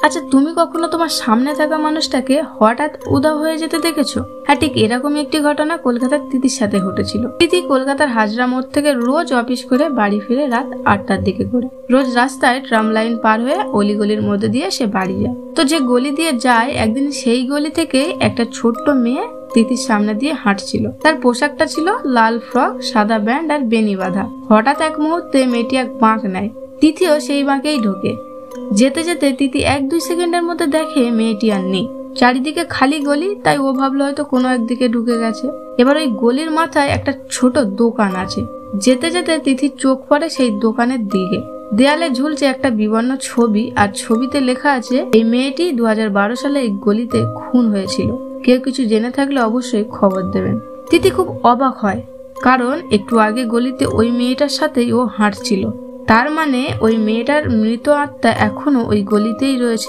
আচ্ছা, তুমি কখনো তোমার সামনে থাকা মানুষটাকে হঠাৎ উধাও হয়ে যেতে দেখেছো? হ্যাঁ, ঠিক এরকমই একটি ঘটনা কলকাতার তিতির সাথে ঘটেছিল। তিতি কলকাতার হাজরা মোড় থেকে রোজ অফিস করে বাড়ি ফিরে রাত 8টার দিকে করে। রোজ রাস্তায় ট্রাম লাইন পার হয়ে অলিগলির মধ্যে দিয়ে সে বাড়ি যায়। তো যে গলি দিয়ে যায়, একদিন সেই গলি থেকে একটা ছোট্ট মেয়ে তিতির সামনে দিয়ে হাঁটছিল। তার পোশাকটা ছিল লাল ফ্রক, সাদা ব্যান্ড আর বেনি বাঁধা। হঠাৎ এক মুহূর্তে মেয়েটি এক বাঁক নেয়। তিতিও সেই বাঁকেই ঢোকে। যেতে যেতে তিতি 1-2 সেকেন্ডের মধ্যে দেখে মেয়েটি আর নেই। চারিদিকে খালি গলি, তাই ও ভাবলো হয়তো কোনো একদিকে ঢুকে গেছে। এবার ওই গলির মাথায় একটা ছোট দোকান আছে। যেতে যেতে তিথির চোখ পড়ে সেই দোকানের দিকে। দেয়ালে ঝুলছে একটা বিবর্ণ ছবি, আর ছবিতে লেখা আছে এই মেয়েটি 2012 সালে এই গলিতে খুন হয়েছিল। কেউ কিছু জেনে থাকলে অবশ্যই খবর দেবেন। তিতি খুব অবাক হয়, কারণ একটু আগে গলিতে ওই মেয়েটার সাথেই ও হাঁটছিল। তার মানে ওই মেয়েটার মৃত আত্মা এখনো ওই গলিতেই রয়েছে।